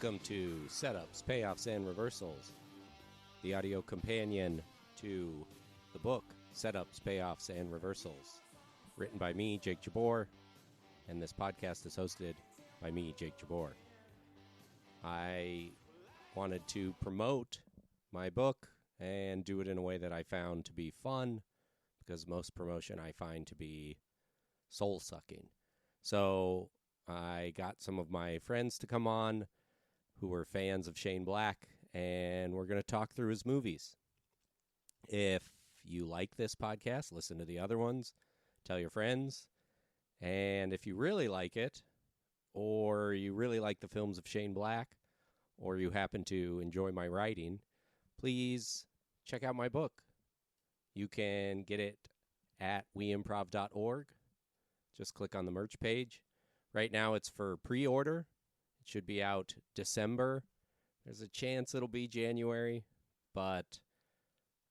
Welcome to Setups, Payoffs, and Reversals, the audio companion to the book Setups, Payoffs, and Reversals, written by me, Jake Jabor, and this podcast is hosted by me, Jake Jabor. I wanted to promote my book and do it in a way that I found to be fun, because most promotion I find to be soul-sucking. So I got some of my friends to come on who were fans of Shane Black, and we're going to talk through his movies. If you like this podcast, listen to the other ones, tell your friends, and if you really like it, or you really like the films of Shane Black, or you happen to enjoy my writing, please check out my book. You can get it at weimprov.org. Just click on the merch page. Right now it's for pre-order. It should be out December. There's a chance it'll be January, but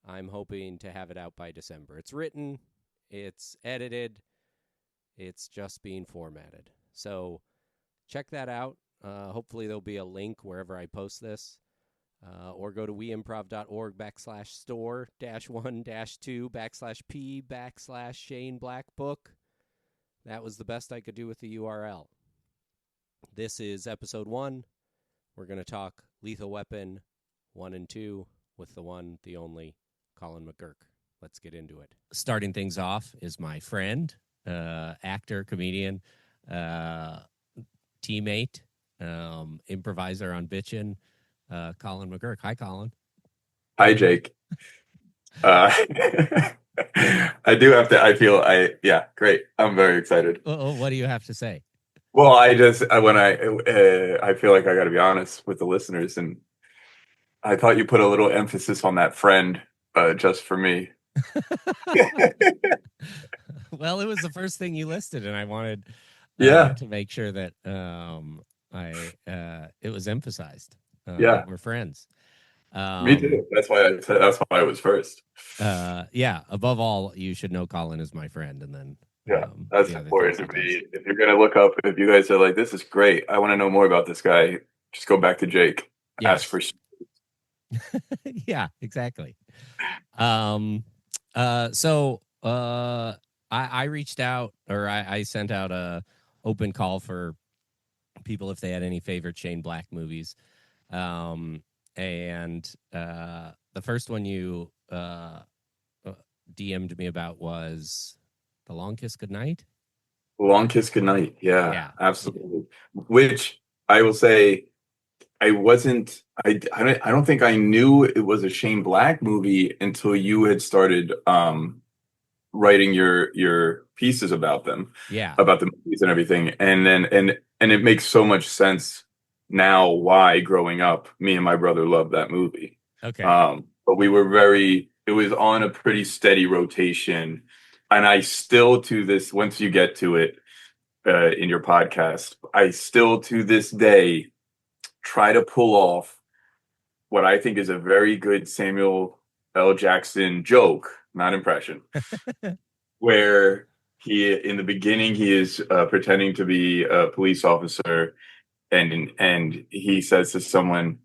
I'm hoping to have it out by December. It's written, it's edited, it's just being formatted. So check that out. Hopefully there'll be a link wherever I post this. Or go to weimprov.org/store-1-2/P/Shane Black Book. That was the best I could do with the URL. This is episode 1. We're going to talk Lethal Weapon 1 and 2 with the one, the only, Colin McGurk. Let's get into it. Starting things off is my friend, actor, comedian, teammate, improviser on Bitchin, Colin McGurk. Hi, Colin. Hi, Jake. I feel great. I'm very excited. What do you have to say? Well, I feel like I got to be honest with the listeners, and I thought you put a little emphasis on that friend just for me. Well, it was the first thing you listed, and I wanted to make sure that it was emphasized. We're friends. Me too. That's why it was first. Above all, you should know Colin is my friend, and then that's important to me. If you're gonna look up, if you guys are like, this is great, I want to know more about this guy, just go back to Jake. Yes. Ask for yeah, exactly. I reached out, or I sent out a open call for people if they had any favorite Shane Black movies. And the first one you DM'd me about was The Long Kiss Goodnight. Long Kiss Goodnight. Yeah, absolutely. Which I will say, I don't think I knew it was a Shane Black movie until you had started writing your pieces about them. Yeah. About the movies and everything. And it makes so much sense now why growing up me and my brother loved that movie. Okay. But it was on a pretty steady rotation, and I still, to this, once you get to it in your podcast, I still to this day try to pull off what I think is a very good Samuel L. Jackson joke, not impression, where in the beginning he is pretending to be a police officer. And he says to someone,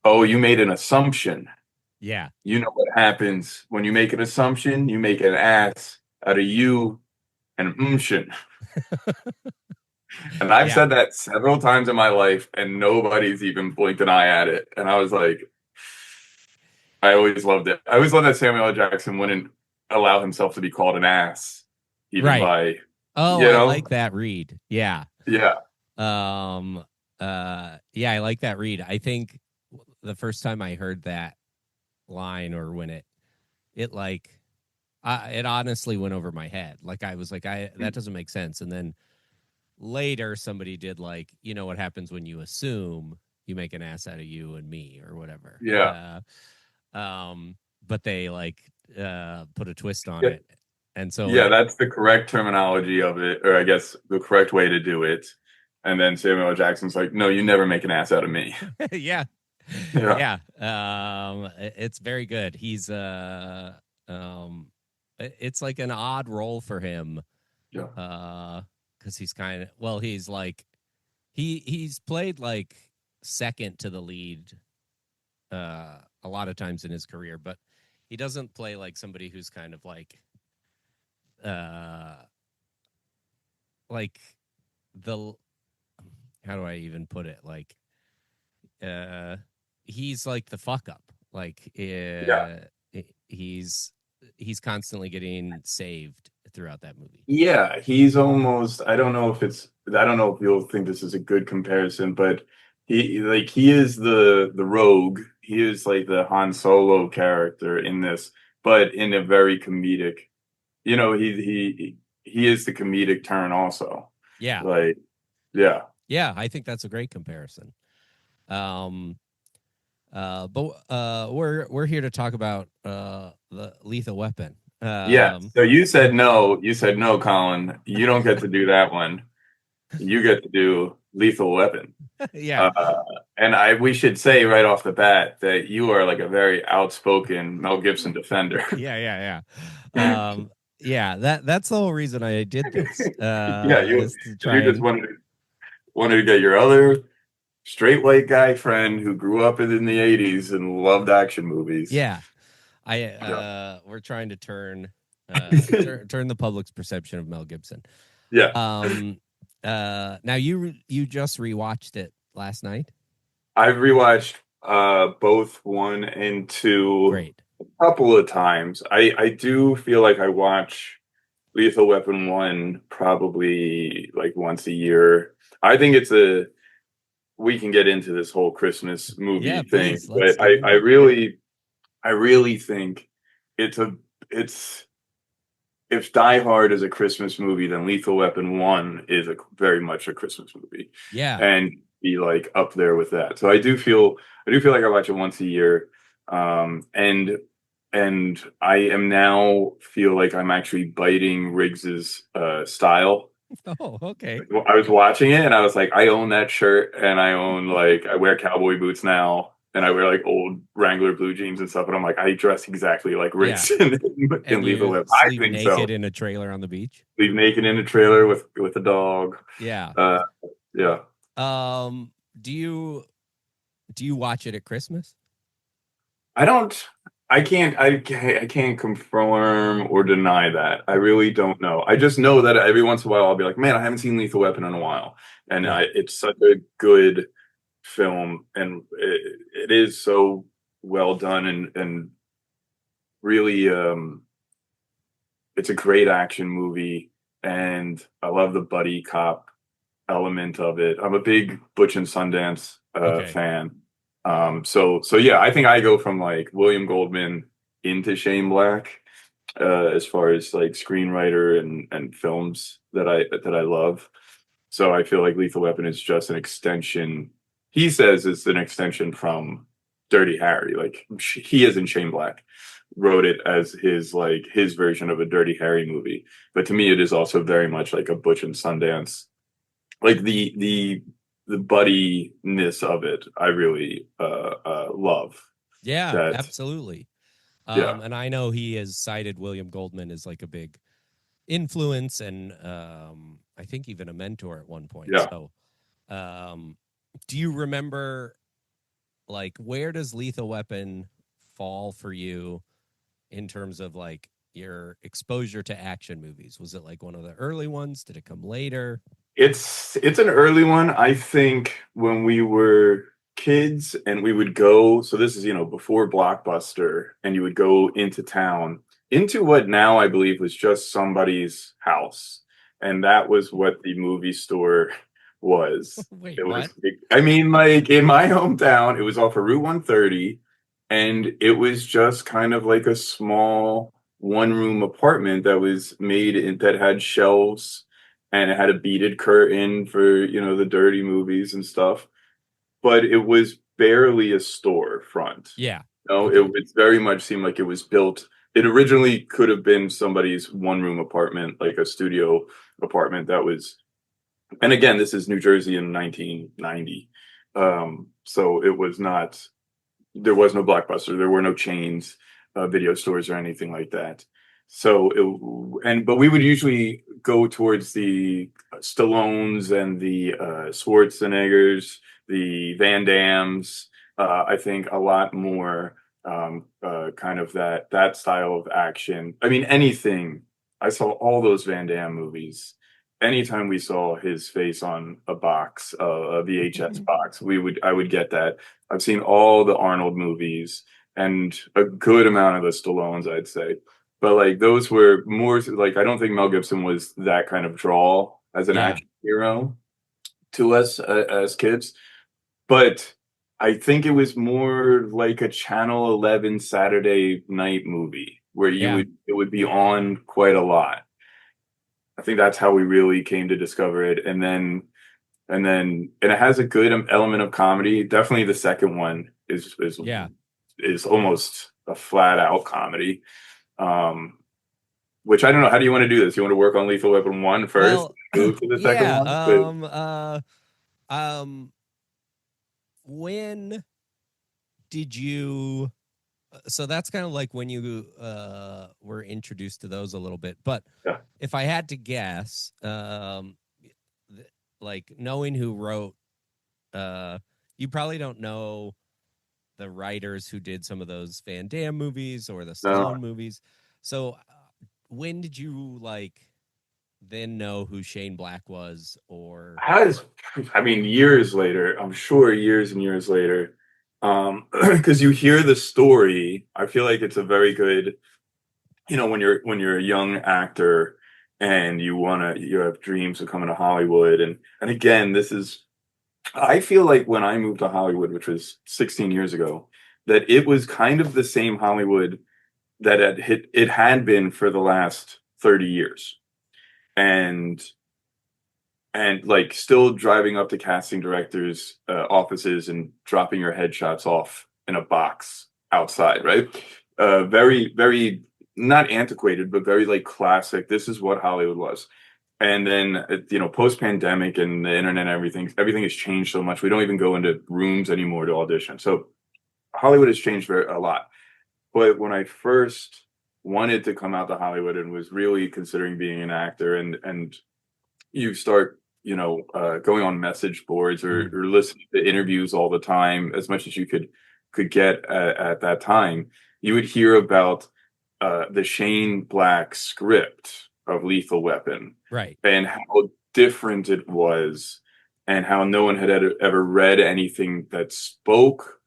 "Oh, you made an assumption." Yeah. You know what happens when you make an assumption? You make an ass out of you and umshin. And I've said that several times in my life, and nobody's even blinked an eye at it. And I was like, I always loved it. I always loved that Samuel L. Jackson wouldn't allow himself to be called an ass, even by. Oh, I like that read. Yeah. Yeah. I like that read. I think the first time I heard that line, or when it honestly went over my head. Like, I was like, that doesn't make sense. And then later somebody did, like, you know what happens when you assume, you make an ass out of you and me, or whatever. Yeah. But they put a twist on it. And so that's the correct terminology of it, or I guess the correct way to do it. And then Samuel L. Jackson's like, "No, you never make an ass out of me." Yeah. It's very good. He's it's like an odd role for him. Yeah. Because he's kind of, he's like, he's played like second to the lead a lot of times in his career, but he doesn't play like somebody who's kind of like the how do I even put it? Like he's like the fuck up. Like he's constantly getting saved throughout that movie. Yeah, he's almost, I don't know if you'll think this is a good comparison, but he is the rogue. He is like the Han Solo character in this, but in a very comedic, he is the comedic turn also. Yeah. Like, yeah. Yeah, I think that's a great comparison. But we're here to talk about the Lethal Weapon. Yeah. So you said no. You said no, Colin. You don't get to do that one. You get to do Lethal Weapon. Yeah. And we should say right off the bat that you are like a very outspoken Mel Gibson defender. Yeah. Yeah. That's the whole reason I did this. Yeah, you just and... wanted to get your other straight white guy friend who grew up in the 80s and loved action movies. Yeah. We're trying to turn the public's perception of Mel Gibson. Yeah. Now you just rewatched it last night? I've rewatched both 1 and 2 Great. a couple of times. I do feel like I watch Lethal Weapon 1 probably like once a year. I think we can get into this whole Christmas movie thing, please, but I really think if Die Hard is a Christmas movie, then Lethal Weapon 1 is very much a Christmas movie. Yeah. And be like up there with that. So I do feel like I watch it once a year. And I am now feel like I'm actually biting Riggs's style. Oh, okay. I was watching it and I was like, I own that shirt, and I wear cowboy boots now, and I wear like old Wrangler blue jeans and stuff. And I'm like, I dress exactly like Riggs in Lethal Weapon. I think naked in a trailer on the beach. Sleep naked in a trailer with a dog. Yeah. Yeah. Do you watch it at Christmas? I can't confirm or deny that. I really don't know. I just know that every once in a while I'll be like, man, I haven't seen Lethal Weapon in a while. And it's such a good film, and it is so well done, and really it's a great action movie, and I love the buddy cop element of it. I'm a big Butch and Sundance fan. So yeah, I think I go from like William Goldman into Shane Black as far as like screenwriter and films that I love. So I feel like Lethal Weapon is just an extension. He says it's an extension from Dirty Harry. Like he, as in Shane Black, wrote it as his version of a Dirty Harry movie. But to me, it is also very much like a Butch and Sundance. Like the buddiness of it, I really love. Yeah, absolutely. And I know he has cited William Goldman as like a big influence, and I think even a mentor at one point. Yeah. So, do you remember, like, where does Lethal Weapon fall for you in terms of like your exposure to action movies? Was it like one of the early ones? Did it come later? It's an early one. I think when we were kids and we would go, so this is, before Blockbuster, and you would go into town, into what now I believe was just somebody's house. And that was what the movie store was. Wait, what? I mean, like in my hometown, it was off of Route 130, and it was just kind of like a small one-room apartment that was that had shelves, and it had a beaded curtain for, the dirty movies and stuff. But it was barely a storefront. Yeah. It very much seemed like it was built. It originally could have been somebody's one-room apartment, like a studio apartment that was. And again, this is New Jersey in 1990. So it was not. There was no Blockbuster. There were no chains, video stores, or anything like that. But we would usually go towards the Stallones and the Schwarzeneggers the Van Dams. I think a lot more kind of that style of action. I mean, anything. I saw all those Van Damme movies. Anytime we saw his face on a box, a VHS box, I would get that. I've seen all the Arnold movies and a good amount of the Stallones, I'd say. But like those were more like I don't think Mel Gibson was that kind of draw as an Yeah. action hero to us as kids. But I think it was more like a Channel 11 Saturday night movie where Yeah. it would be on quite a lot. I think that's how we really came to discover it, and it has a good element of comedy. Definitely the second one Yeah. is almost a flat out comedy. Um, which I don't know. How do you want to do this? You want to work on Lethal Weapon 1 first, Well, move to the second yeah. one? But When did you? So that's kind of like when you were introduced to those a little bit. But yeah, if I had to guess, like knowing who wrote, you probably don't know the writers who did some of those Van Damme movies or the no, Stallone movies. So when did you like then know who Shane Black was? Or has I mean years later, I'm sure years and years later, because you hear the story. I feel like it's a very good, when you're a young actor and you have dreams of coming to Hollywood, and again, this is I feel like when I moved to Hollywood, which was 16 years ago, that it was kind of the same Hollywood that it had been for the last 30 years. And like still driving up to casting directors' offices and dropping your headshots off in a box outside, right? Very, very not antiquated, but very like classic. This is what Hollywood was. And then post pandemic and the internet, and everything has changed so much. We don't even go into rooms anymore to audition. So Hollywood has changed a lot. But when I first wanted to come out to Hollywood and was really considering being an actor, and you start going on message boards, Mhm. or listening to interviews all the time as much as you could get at that time, you would hear about the Shane Black script of Lethal Weapon right. and how different it was, and how no one had ever read anything that spoke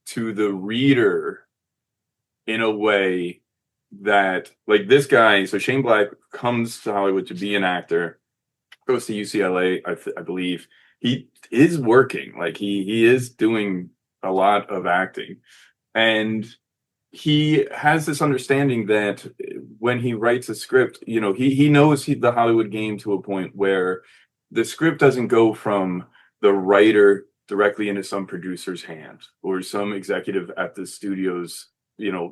to the reader in a way that, like, this guy. So Shane Black comes to Hollywood to be an actor, goes to UCLA, I believe. He is working, like he is doing a lot of acting, and he has this understanding that when he writes a script, he knows the Hollywood game to a point where the script doesn't go from the writer directly into some producer's hand or some executive at the studio's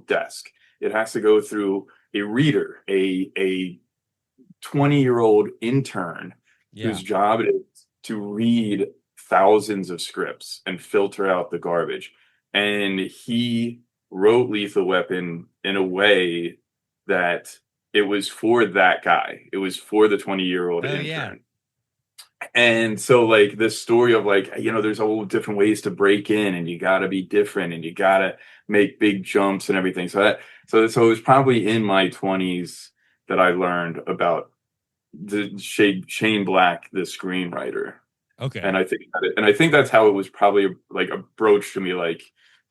desk. It has to go through a reader, a 20-year-old intern Yeah. whose job it is to read thousands of scripts and filter out the garbage. And he wrote Lethal Weapon in a way that it was for that guy. It was for the 20-year-old Oh yeah. intern. And so, like, this story of, like, there's all different ways to break in, and you got to be different, and you got to make big jumps and everything. So it was probably in my 20s that I learned about the Shane Black, the screenwriter. Okay. And I think that's how it was probably like approached to me, like,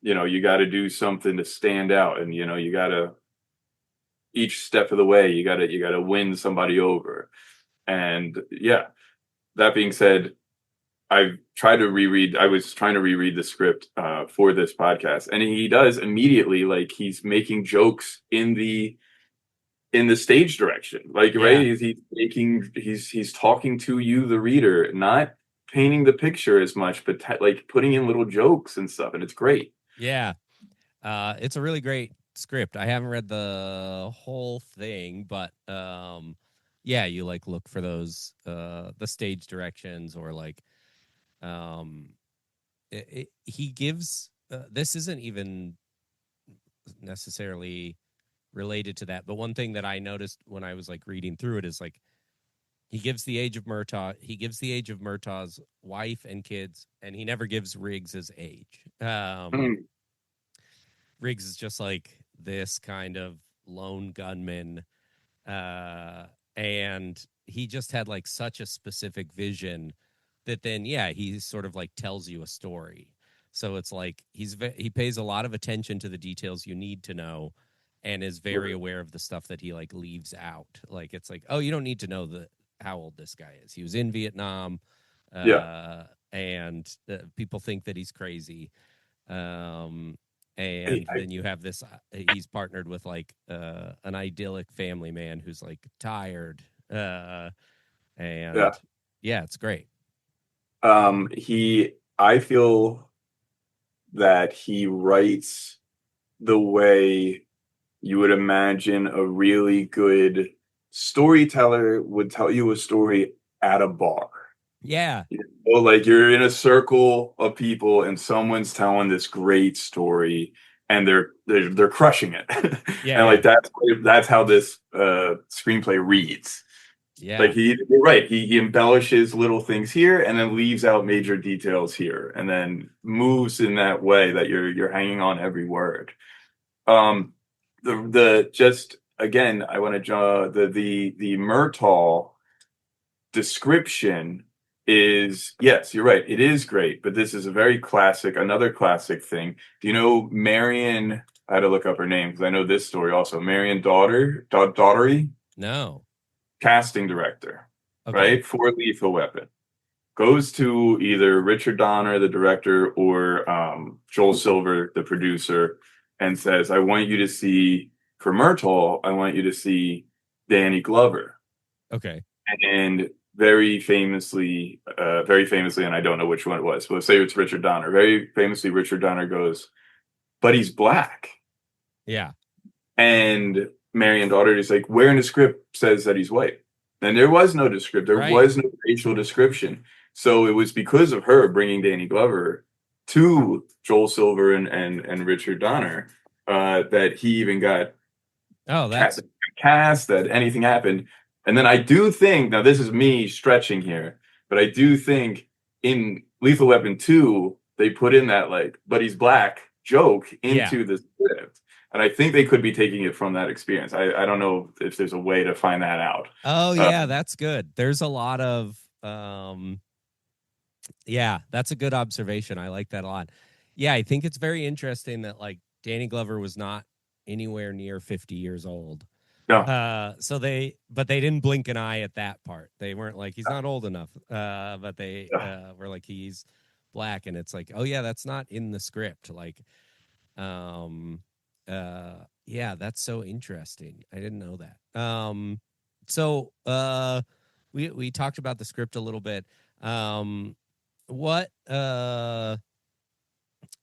you got to do something to stand out, and you got to, each step of the way, you got to win somebody over. And yeah, that being said, I was trying to reread the script for this podcast, and he does immediately, like, he's making jokes in the stage direction, like, right, Yeah. he's talking to you, the reader, not painting the picture as much, but like putting in little jokes and stuff, and it's great. Yeah. It's a really great script. I haven't read the whole thing, but yeah, you like look for those the stage directions, or like um he gives this isn't even necessarily related to that, but one thing that I noticed when I was like reading through it is like He gives the age of Murtaugh. He gives the age of Murtaugh's wife and kids, and he never gives Riggs's age. Mm. Riggs is just like this kind of lone gunman, and he just had like such a specific vision that then, yeah, he sort of like tells you a story. So it's like he pays a lot of attention to the details you need to know, and is very aware of the stuff that he like leaves out. Like it's like, oh, you don't need to know how old this guy is. He was in Vietnam, Yeah. and people think that he's crazy. Um, Hey, and then you have this. He's partnered with like an idyllic family man who's like tired, yeah. and yeah, it's great. I feel that he writes the way you would imagine a really good storyteller would tell you a story at a bar. Yeah, You know, like you're in a circle of people and someone's telling this great story and they're crushing it. yeah, And like yeah, that's how this screenplay reads. Like yeah. you're right. He embellishes little things here and then leaves out major details here and then moves in that way that you're hanging on every word. Um, the just again, I want to draw the Murtaugh description is yes, you're right. It is great, but this is a very classic, another classic thing. Do you know Marion? I had to look up her name because I know this story also. Marion Daughtery, No, casting director, okay, right? For Lethal Weapon. Goes to either Richard Donner, the director, or Joel Silver, the producer, and says, I want you to see, for Myrtle, I want you to see Danny Glover. okay, And very famously, and I don't know which one it was, but let's say it's Richard Donner. Very famously, Richard Donner goes, but he's black. yeah, And Marion Daugherty is like, where in the script says that he's white? And there was no description. There right. was no racial description. So it was because of her bringing Danny Glover to Joel Silver and Richard Donner that he even got Oh, that's cast, that anything happened. And then I do think, now this is me stretching here, but I do think in Lethal Weapon 2, they put in that like, but he's black joke yeah. into the script. And I think they could be taking it from that experience. I don't know if there's a way to find that out. Oh, Uh, yeah, that's good. There's a lot of yeah, that's a good observation. I like that a lot. Yeah, I think it's very interesting that like Danny Glover was not anywhere near 50 years old. no, But they didn't blink an eye at that part. They weren't like he's not old enough. But they no. were like he's black, and it's like, oh yeah, that's not in the script. Like, um, yeah, that's so interesting. I didn't know that. So we talked about the script a little bit. What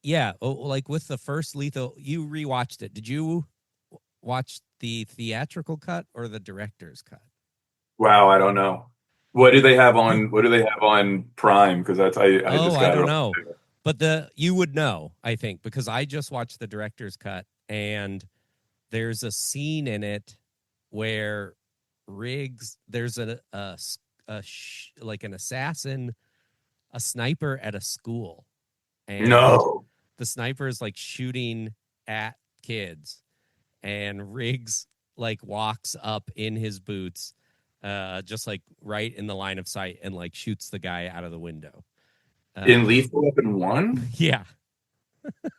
yeah, like with the first Lethal, you rewatched it. Did you watch the theatrical cut or the director's cut? Wow, I don't know. What do they have on Prime? Because I Oh, just I got it don't on. know. But you would know, I think, because I just watched the director's cut, and there's a scene in it where Riggs, there's like an assassin, a sniper at a school, and No. the sniper is like shooting at kids, and Riggs like walks up in his boots, just like right in the line of sight, and like shoots the guy out of the window. In Uh, Lethal Weapon 1? yeah.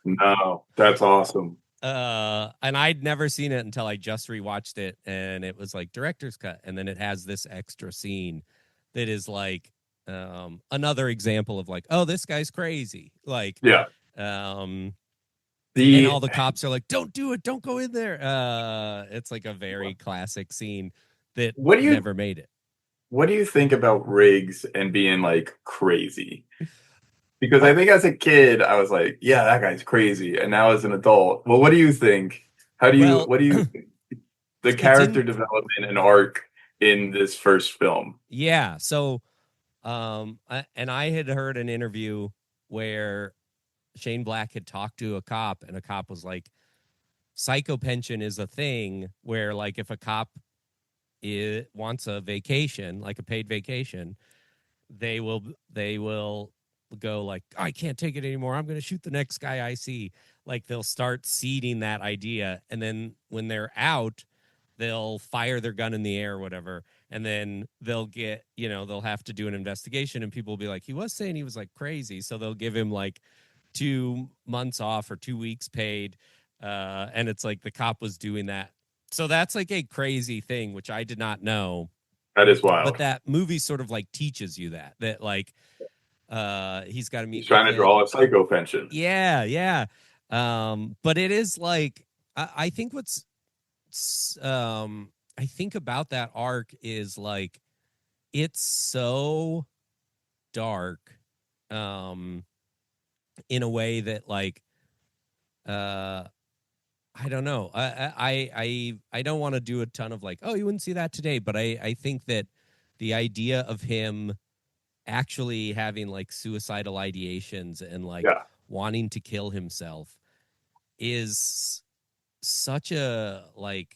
No, that's awesome. And I'd never seen it until I just rewatched it, and it was like director's cut, and then it has this extra scene that is like another example of like, oh, this guy's crazy. Like, Yeah. um and The all the cops are like, don't do it, don't go in there. It's like a very classic scene that what do you never made it. what do you think about Riggs and being like crazy? Because Oh, I think as a kid I was like, yeah, that guy's crazy. And now as an adult, well, what do you think? well, What do you think? The it's in character development and arc in this first film? yeah. So and I had heard an interview where Shane Black had talked to a cop, and a cop was like, psychopension is a thing where like if a cop wants a vacation, like a paid vacation, they will go like, I can't take it anymore. I'm going to shoot the next guy I see. Like they'll start seeding that idea. And then when they're out, they'll fire their gun in the air or whatever. And then they'll get, they'll have to do an investigation and people will be like, he was saying he was like crazy. So they'll give him like 2 months off or 2 weeks paid. And it's like the cop was doing that. So that's like a crazy thing, which I did not know. That is wild. But that movie sort of like teaches you that like he's got to meet. He's trying to draw a psycho pension. Yeah. But it is like I think I think about that arc is like it's so dark, in a way that like I don't know. I don't want to do a ton of like, oh, you wouldn't see that today, but I think that the idea of him actually having like suicidal ideations and like wanting to kill himself is such a like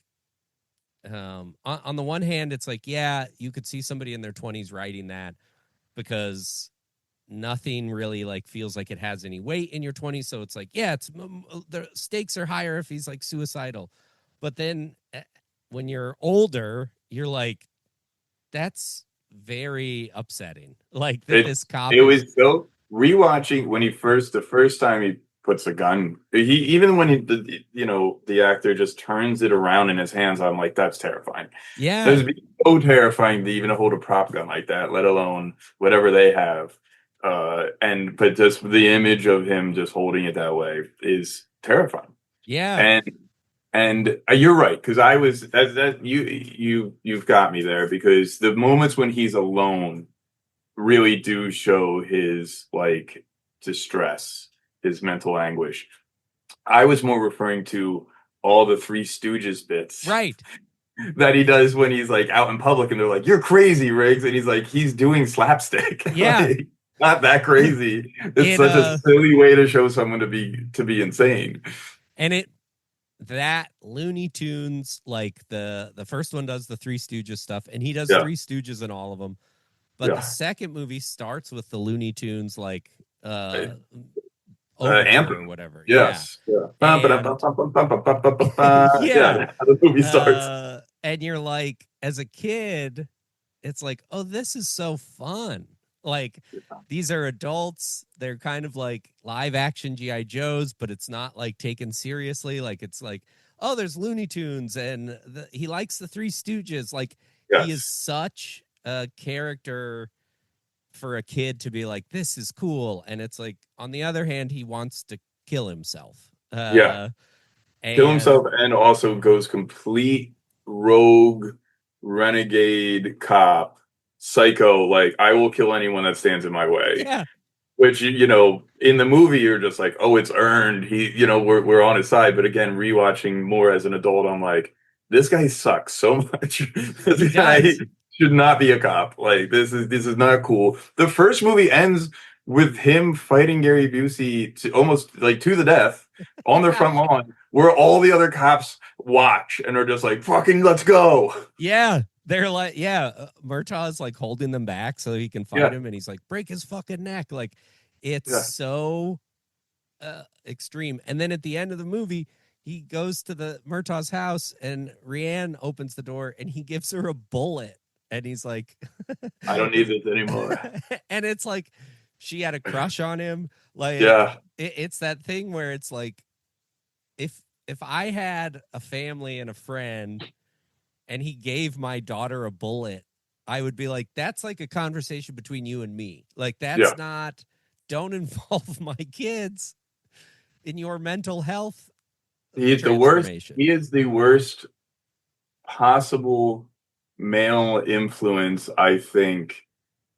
on the one hand it's like, yeah, you could see somebody in their 20s writing that because nothing really like feels like it has any weight in your 20s, so it's like, yeah, it's the stakes are higher if he's like suicidal. But then when you're older, you're like, that's very upsetting. Like this cop. It was so rewatching when the first time he puts a gun. Even when the actor just turns it around in his hands, I'm like, that's terrifying. Yeah, that's so terrifying to even hold a prop gun like that, let alone whatever they have. But just the image of him just holding it that way is terrifying. Yeah, and you're right, because I was that you've got me there, because the moments when he's alone really do show his like distress, his mental anguish. I was more referring to all the Three Stooges bits, right, that he does when he's like out in public and they're like, "You're crazy, Riggs," and he's like, he's doing slapstick. Yeah. Like, not that crazy. It's such a silly way to show someone to be insane. And that Looney Tunes, like the first one does the Three Stooges stuff, and he does Three Stooges in all of them. But the second movie starts with the Looney Tunes like overture or whatever. Yes. Yeah. Yeah. The movie starts. And you're like, as a kid, it's like, oh, this is so fun. Like, these are adults. They're kind of like live action G.I. Joes, but it's not like taken seriously. Like, it's like, oh, there's Looney Tunes and he likes the Three Stooges. Like, he is such a character for a kid to be like, this is cool. And it's like, on the other hand, he wants to kill himself. Kill himself, and also goes complete rogue, renegade cop. Psycho, like, I will kill anyone that stands in my way. Yeah. Which, in the movie, you're just like, oh, it's earned. We're on his side. But again, rewatching more as an adult, I'm like, this guy sucks so much. This guy should not be a cop. Like, this is not cool. The first movie ends with him fighting Gary Busey to almost like to the death on their front lawn, where all the other cops watch and are just like, fucking let's go. Yeah. They're like, Murtaugh is like holding them back so he can fight him, and he's like, break his fucking neck. Like, it's so extreme. And then at the end of the movie, he goes to the Murtaugh's house, and Rianne opens the door, and he gives her a bullet, and he's like, I don't need this anymore. And it's like, she had a crush on him. Like, it's that thing where it's like, if I had a family and a friend, and he gave my daughter a bullet, I would be like, that's like a conversation between you and me. Like, that's not, don't involve my kids in your mental health. He is the worst. He is the worst possible male influence, I think.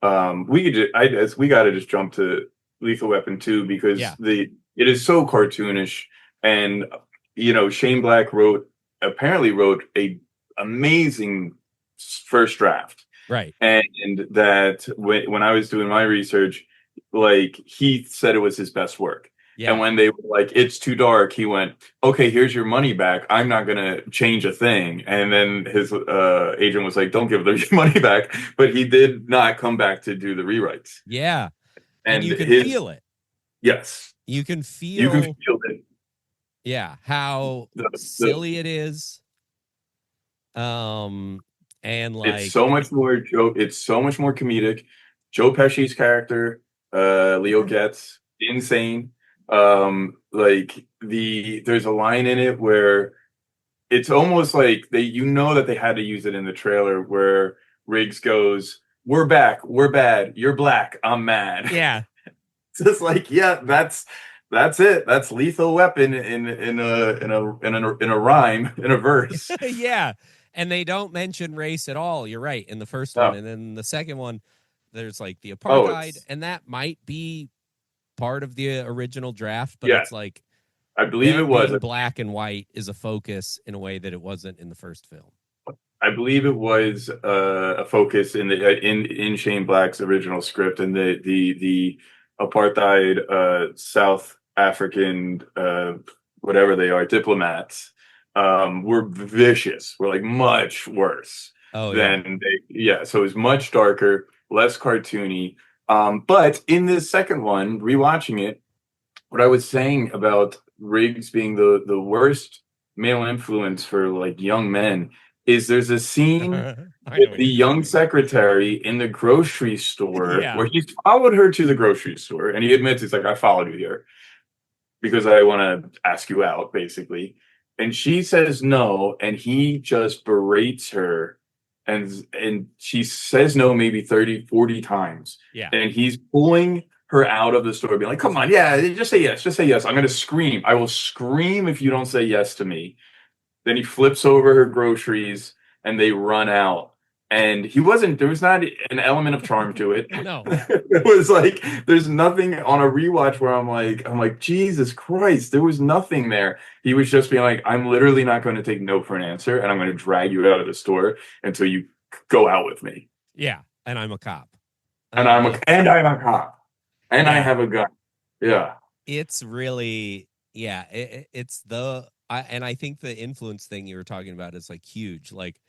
We got to just jump to Lethal Weapon 2, because it is so cartoonish, and Shane Black apparently wrote a amazing first draft, right? And that when I was doing my research, like, he said it was his best work. And when they were like, it's too dark, he went, okay, here's your money back. I'm not going to change a thing. And then his agent was like, don't give them your money back. But he did not come back to do the rewrites. Yeah. And And you can feel it. Yes. You can You can feel it. Yeah. How silly it is. And like, it's so much more comedic. Joe Pesci's character, Leo gets insane. Like there's a line in it where it's almost like that they had to use it in the trailer where Riggs goes, "We're back, we're bad, you're black, I'm mad." Yeah. It's just like, yeah, that's it. That's Lethal Weapon in a rhyme, in a verse. Yeah. And they don't mention race at all. You're right, in the first one. And then the second one, there's like the apartheid, and that might be part of the original draft, but it's like, I believe it was black and white is a focus in a way that it wasn't in the first film. I believe it was a focus in Shane Black's original script, and the apartheid South African whatever they are diplomats were vicious. Were like much worse than so it was much darker, less cartoony. But in this second one, rewatching it, what I was saying about Riggs being the worst male influence for like young men is there's a scene with the young secretary in the grocery store where he's followed her to the grocery store, and he admits, it's like, I followed you here because I want to ask you out, basically. And she says no, and he just berates her, and she says no maybe 30, 40 times. Yeah. And he's pulling her out of the store, being like, come on, yeah, just say yes. Just say yes. I'm going to scream. I will scream if you don't say yes to me. Then he flips over her groceries and they run out. And there was not an element of charm to it. No. It was like, there's nothing on a rewatch where I'm like, Jesus Christ, there was nothing there. He was just being like, I'm literally not going to take no for an answer, and I'm going to drag you out of the store until you go out with me. Yeah. And I'm a cop. And I'm a cop. And I have a gun. Yeah. It's really, it's and I think the influence thing you were talking about is like huge. Like,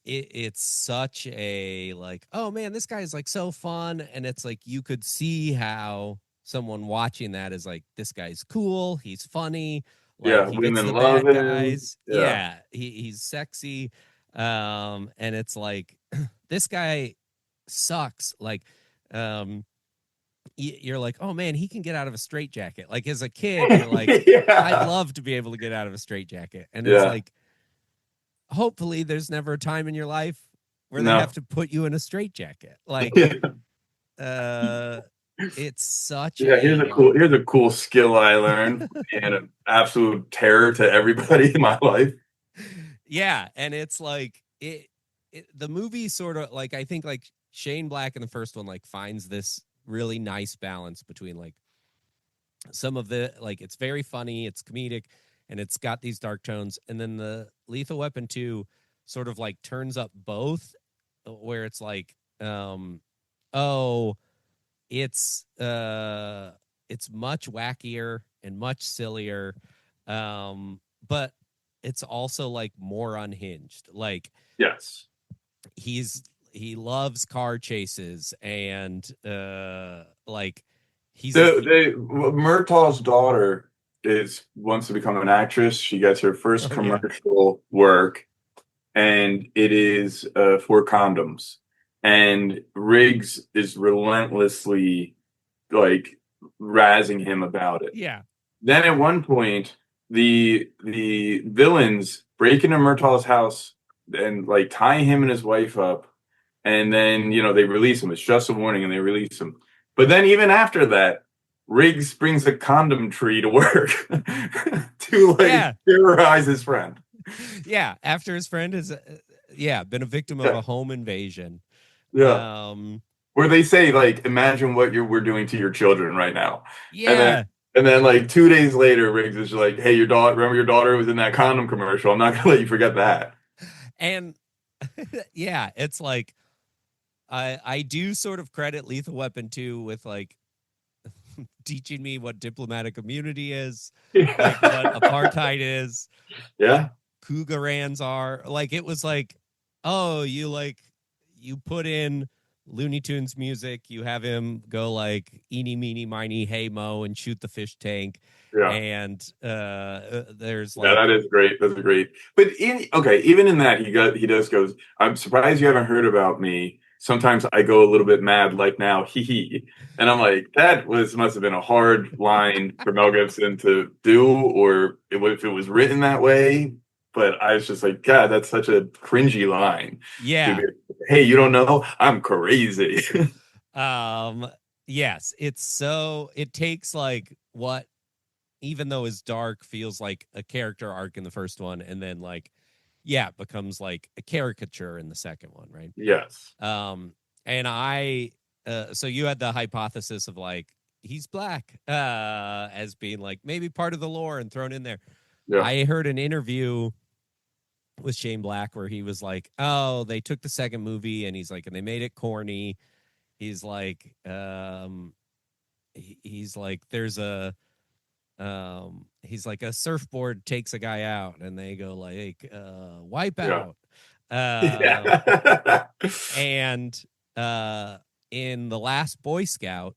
it's such a like, oh man, this guy is like so fun. And it's like, you could see how someone watching that is like, this guy's cool. He's funny. Like, he gets the bad guys. Yeah. He's sexy. And it's like, this guy sucks. Like, you're like, oh man, he can get out of a straitjacket. Like, as a kid, you're like, I'd love to be able to get out of a straitjacket. And it's like, hopefully there's never a time in your life where they have to put you in a straitjacket. Like, it's such here's a cool skill I learned, and an absolute terror to everybody in my life. Yeah. And it's like, the movie sort of like, I think like Shane Black in the first one, like, finds this really nice balance between like some of the, like, it's very funny, it's comedic, and it's got these dark tones. And then the Lethal Weapon 2 sort of like turns up both, where it's like, it's much wackier and much sillier, but it's also like more unhinged. Like, yes, he loves car chases, and like, he's Murtaugh's daughter wants to become an actress. She gets her first commercial work, and it is for condoms. And Riggs is relentlessly like razzing him about it. Yeah. Then at one point, the villains break into Murtaugh's house and like tie him and his wife up, and then they release him. It's just a warning, and they release him. But then even after that, Riggs brings a condom tree to work to terrorize his friend. Yeah, after his friend has been a victim of a home invasion. Yeah. Where they say, like, imagine what we're doing to your children right now. Yeah. And then like 2 days later, Riggs is like, hey, remember your daughter was in that condom commercial? I'm not gonna let you forget that. And yeah, it's like, I do sort of credit Lethal Weapon 2 with like teaching me what diplomatic immunity is, like what Yeah. apartheid is, what Yeah. cougarans are. Like it was like, oh, you put in Looney Tunes music, you have him go like eeny meeny miny hey mo and shoot the fish tank, Yeah. and there's Yeah, like that is great. That's great. But okay, even in that, he does goes, I'm surprised you haven't heard about me. Sometimes I go a little bit mad, like now, hee hee. And I'm like, that must have been a hard line for Mel Gibson to do, or if it was written that way. But I was just like, God, that's such a cringy line to be. yeah. Hey, you don't know? I'm crazy. Um yes, it takes like what even though is dark feels like a character arc in the first one, and then like yeah, it becomes like a caricature in the second one, right? Yes. And I so you had the hypothesis of like he's black as being like maybe part of the lore and thrown in there. Yeah. I heard an interview with Shane Black where he was like, oh, they took the second movie and he's like, and they made it corny. He's like he's like there's a he's like a surfboard takes a guy out and they go like wipe Yeah. out. Yeah. And in The Last Boy Scout,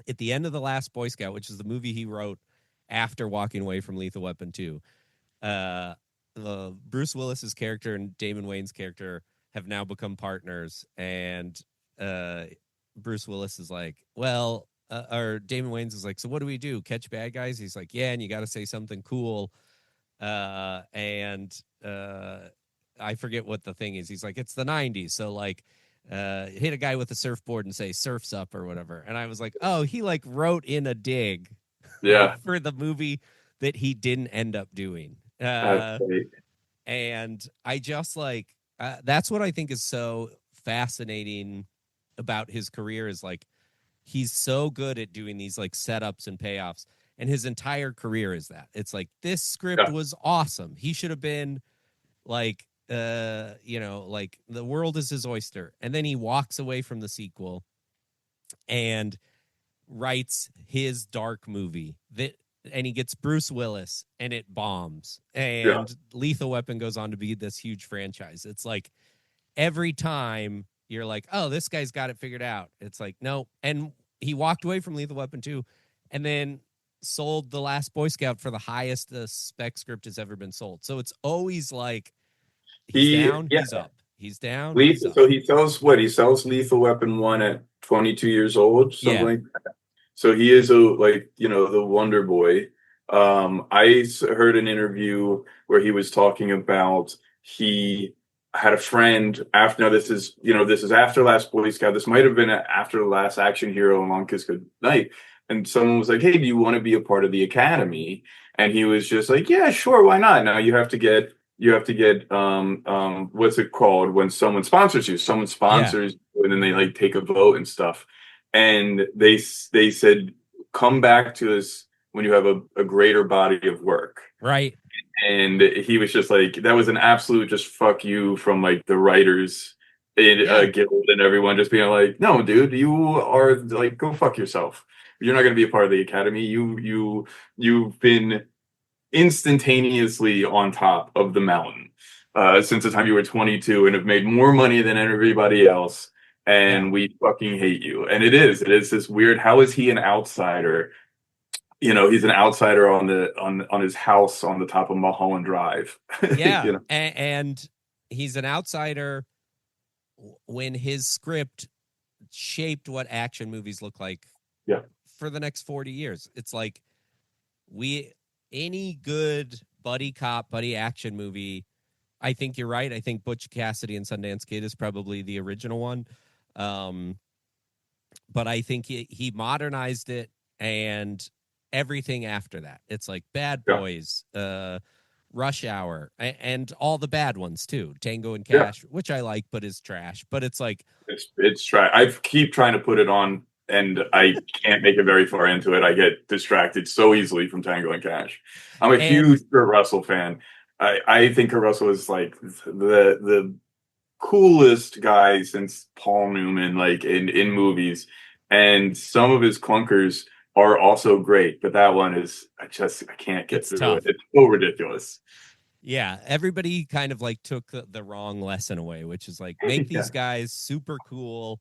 at the end of The Last Boy Scout, which is the movie he wrote after walking away from Lethal Weapon 2, uh Bruce Willis's character and Damon Wayans' character have now become partners, and Bruce Willis is like, well, or Damon Wayans is like, so what do we do? Catch bad guys? He's like, yeah, and you got to say something cool. And I forget what the thing is. He's like, it's the 90s. So like, hit a guy with a surfboard and say surf's up or whatever. And I was like, oh, he like wrote in a dig Yeah. for the movie that he didn't end up doing. That's great. And I just like, that's what I think is so fascinating about his career is like, he's so good at doing these like setups and payoffs. And his entire career is that. It's like, this script Yeah. was awesome. He should have been like, like the world is his oyster. And then he walks away from the sequel and writes his dark movie and he gets Bruce Willis and it bombs. Yeah. And Lethal Weapon goes on to be this huge franchise. It's like every time you're like, oh, this guy's got it figured out. It's like, no. And he walked away from Lethal Weapon 2 and then sold The Last Boy Scout for the highest the spec script has ever been sold. So it's always like he's down, Yeah. he's up. He's down, he's Lethal, up. so he sells what? He sells Lethal Weapon 1 at 22 years old, something Yeah. like that. So he is the Wonder Boy. Heard an interview where he was talking about he had a friend after. Now this is after Last Boy Scout. This might have been after the Last Action Hero and Long Kiss Goodnight. And someone was like, "Hey, do you want to be a part of the Academy?" And he was just like, "Yeah, sure, why not?" Now you have to get what's it called when someone sponsors you? Someone Yeah. sponsors you and then they like take a vote and stuff. And they said, come back to us when you have a greater body of work. Right. And he was just like, that was an absolute just fuck you from like the writers in Yeah. guild and everyone just being like, no, dude, you are like, go fuck yourself. You're not going to be a part of the academy. You've been instantaneously on top of the mountain since the time you were 22 and have made more money than everybody else. Yeah. And we fucking hate you. And it is this weird. How is he an outsider? He's an outsider on his house on the top of Mulholland Drive. Yeah. And he's an outsider when his script shaped what action movies look like Yeah. for the next 40 years. It's like any good buddy cop, buddy action movie, I think you're right. I think Butch Cassidy and Sundance Kid is probably the original one. But I think he modernized it and everything after that. It's like Bad Yeah. Boys, Rush Hour, and all the bad ones too. Tango and Yeah. Cash, which I like, but is trash. But it's like It's try. I keep trying to put it on, and I can't make it very far into it. I get distracted so easily from Tango and Cash. I'm a and huge Kurt Russell fan. I think Kurt Russell is like the coolest guy since Paul Newman, like in movies. and some of his clunkers are also great, but that one is I can't get It's through tough. it. It's so ridiculous. Yeah, everybody kind of like took the wrong lesson away, which is like make Yeah, these guys super cool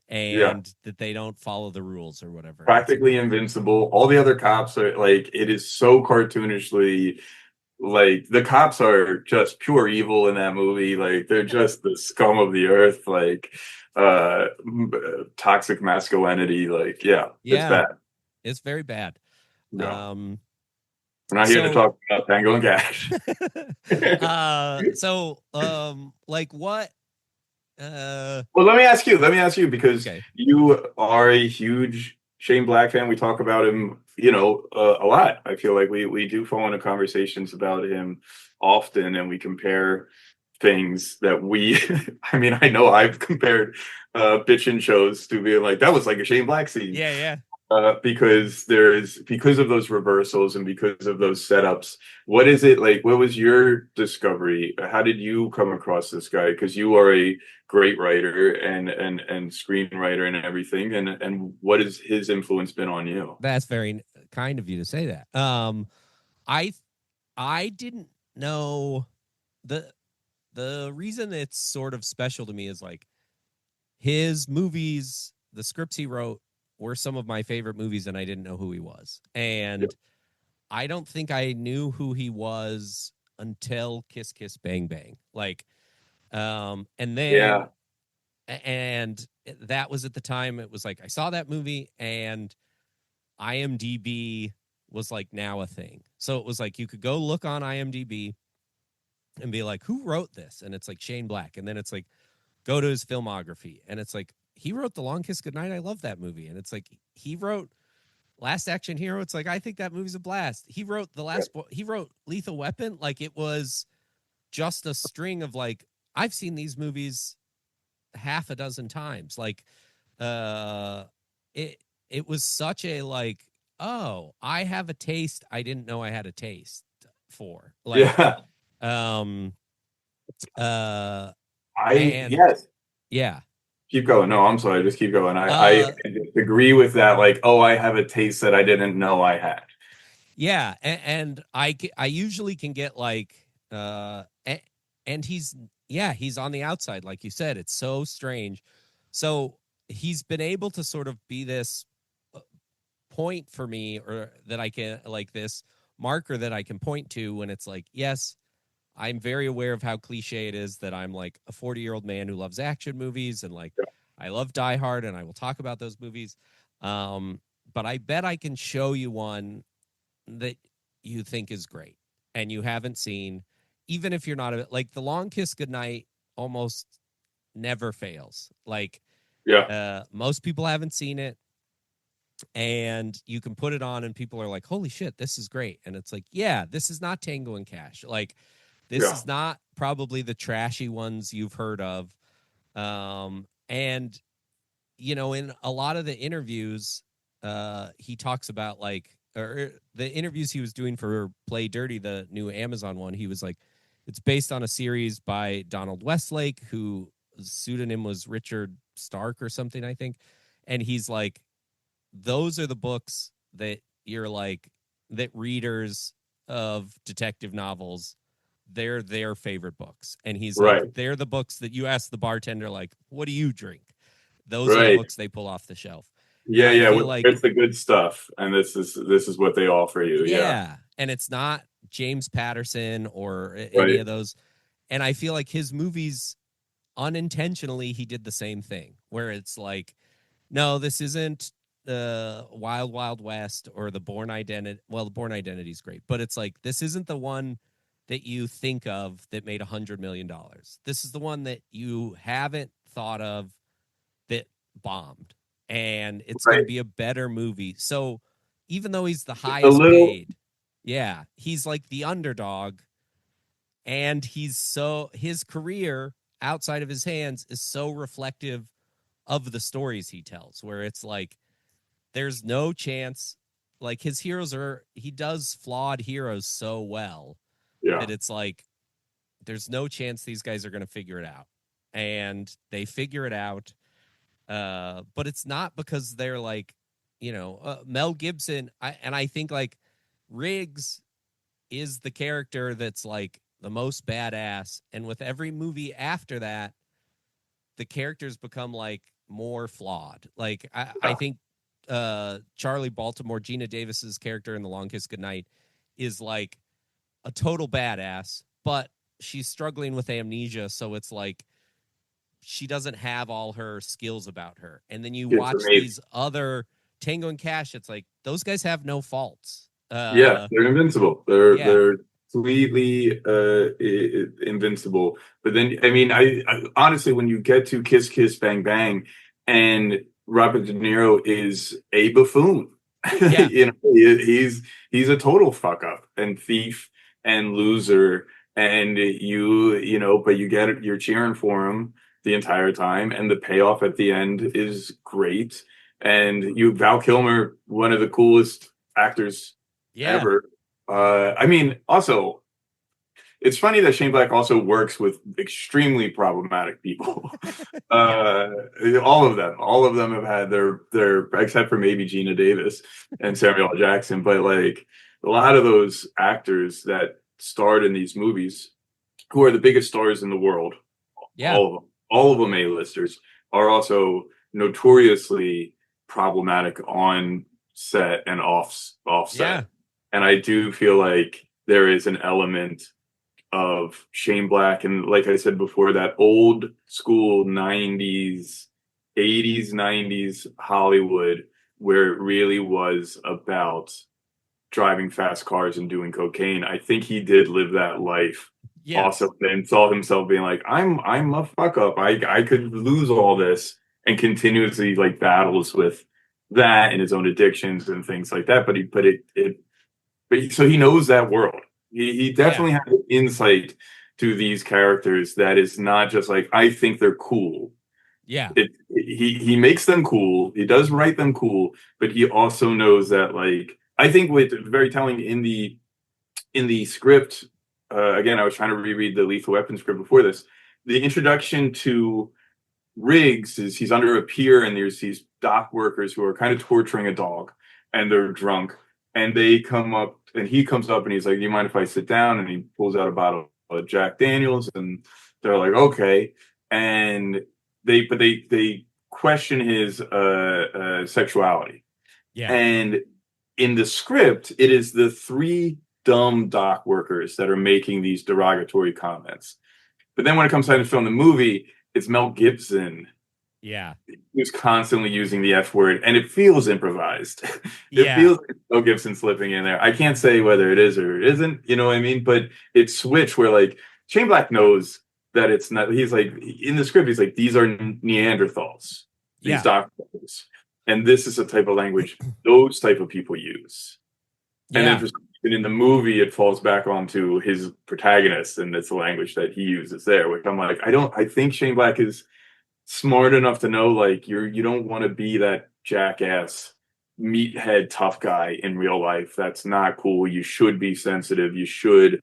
yeah, and that they don't follow the rules or whatever. And it's like, practically invincible. All the other cops are like, it is so cartoonishly like the cops are just pure evil in that movie. Like they're just the scum of the earth. Like toxic masculinity. Like yeah, it's yeah, bad. it's very bad. Yeah, Um, we're not here to so, talk about Tango and Cash. like what, Well, let me ask you. Let me ask you because okay. you are a huge Shane Black fan. We talk about him, a lot. I feel like we do fall into conversations about him often, and we compare things that we. I mean, I know I've compared Bitchin shows to being like that was like a Shane Black scene. Yeah, yeah. Because of those reversals and because of those setups. What is it like? What was your discovery? How did you come across this guy? Because you are a great writer and screenwriter and everything. And what has his influence been on you? That's very kind of you to say that. I I didn't know the the reason it's sort of special to me is like his movies, the scripts he wrote were some of my favorite movies, and I didn't know who he was. Yeah, And I don't think I knew who he was until Kiss Kiss Bang Bang. And yeah, then and that was at the time it was like I saw that movie and IMDb was like now a thing. So it was like you could go look on IMDb and be like, who wrote this? And it's like Shane Black. And then it's like, go to his filmography. And it's like, he wrote The Long Kiss Goodnight. I love that movie. And it's like, he wrote Last Action Hero. It's like, I think that movie's a blast. He wrote Lethal Weapon. Like, it was just a string of like, I've seen these movies half a dozen times. Uh, it, it was such a like, oh, I have a taste I didn't know I had a taste for. yeah. Um, uh, I and yes. yeah, Keep going. No, I'm sorry. Just keep going. I uh, agree with that. Like, oh, I have a taste that I didn't know I had. yeah, and I usually can get like, and he's on the outside, like you said. It's so strange. So he's been able to sort of be this uh, point for me, or that I can like this marker that I can point to when it's like, yes, I'm very aware of how cliche it is that I'm like a 40-year-old man who loves action movies and like I love Die Hard and I will talk about those movies. Um, but I bet I can show you one that you think is great and you haven't seen, even if you're not like The Long Kiss Goodnight almost never fails. Like Yeah, most people haven't seen it and you can put it on and people are like, holy shit, this is great. And it's like, yeah, this is not Tango and Cash. Like this yeah, is not probably the trashy ones you've heard of. And in a lot of the interviews, he talks about like, or the interviews he was doing for Play Dirty, the new Amazon one, he was like, it's based on a series by Donald Westlake, who pseudonym was Richard Stark or something, I think. And he's like, those are the books that you're like, that readers of detective novels, they're their favorite books. And he's like, right, they're the books that you ask the bartender, like, what do you drink? Those are the right. books they pull off the shelf. And Yeah, I yeah. feel like, It's the good stuff, and this is what they offer you. Yeah, yeah. And it's not James Patterson or any right. of those. And I feel like his movies, unintentionally, he did the same thing where it's like, no, this isn't the Wild Wild West or the Born Identity. Well, the Born Identity is great, but it's like, this isn't the one that you think of that made $100 million. This is the one that you haven't thought of that bombed, and it's going to Right. be a better movie. So even though he's the It's a highest little. paid, yeah, he's like the underdog, and his career outside of his hands is so reflective of the stories he tells, where it's like there's no chance, like he does flawed heroes so well Yeah, that it's like there's no chance these guys are going to figure it out, and they figure it out. But it's not because they're like, Mel Gibson. I think like Riggs is the character that's like the most badass, and with every movie after that, the characters become like more flawed. Like I think Charlie Baltimore, Gina Davis's character in The Long Kiss Goodnight, is like a total badass, but she's struggling with amnesia, so it's like she doesn't have all her skills about her. And then you It's watch amazing. these other Tango and Cash, it's like those guys have no faults. Yeah, they're invincible. They're Yeah, they're completely invincible. But then, I mean, I honestly, when you get to Kiss Kiss Bang Bang, and Robert De Niro is a buffoon, yeah, he's a total fuck up and thief and loser, and but you're cheering for him the entire time, and the payoff at the end is great. And Val Kilmer, one of the coolest actors yeah, ever. I mean, also, it's funny that Shane Black also works with extremely problematic people. yeah, uh, all of them have had their except for maybe Gina Davis and Samuel L. Jackson, but like a lot of those actors that starred in these movies, who are the biggest stars in the world, yeah, all of them A-listers, are also notoriously problematic on set and offset. yeah, And I do feel like there is an element of Shane Black, and like I said before, that old school 90s, 80s, 90s Hollywood, where it really was about driving fast cars and doing cocaine. I think he did live that life yes, also, and saw himself being like, I'm a fuck up. I could lose all this, and continuously like battles with that and his own addictions and things like that. So he knows that world. He yeah, definitely has an insight to these characters that is not just like, I think they're cool. yeah, He makes them cool. He does write them cool, but he also knows that, like, I think with very telling in the script. Again, I was trying to reread the Lethal Weapon script before this. The introduction to Riggs is he's under a pier, and there's these dock workers who are kind of torturing a dog, and they're drunk, and they come up, and he comes up, and he's like, "Do you mind if I sit down?" And he pulls out a bottle of Jack Daniels, and they're like, "Okay," and they question his sexuality, yeah, and in the script, it is the three dumb dock workers that are making these derogatory comments. But then when it comes time to film the movie, it's Mel Gibson yeah, who's constantly using the F word, and it feels improvised. It yeah, feels like Mel Gibson slipping in there. I can't say whether it is or it isn't, you know what I mean? But it's switched where like Shane Black knows that it's not. He's like in the script, he's like, these are Neanderthals, these yeah, doctors, and this is the type of language those type of people use. And then yeah, for some reason in the movie, it falls back onto his protagonist, and it's the language that he uses there. Which I'm like, I think Shane Black is smart enough to know, like, you don't want to be that jackass meathead tough guy in real life. That's not cool. You should be sensitive. You should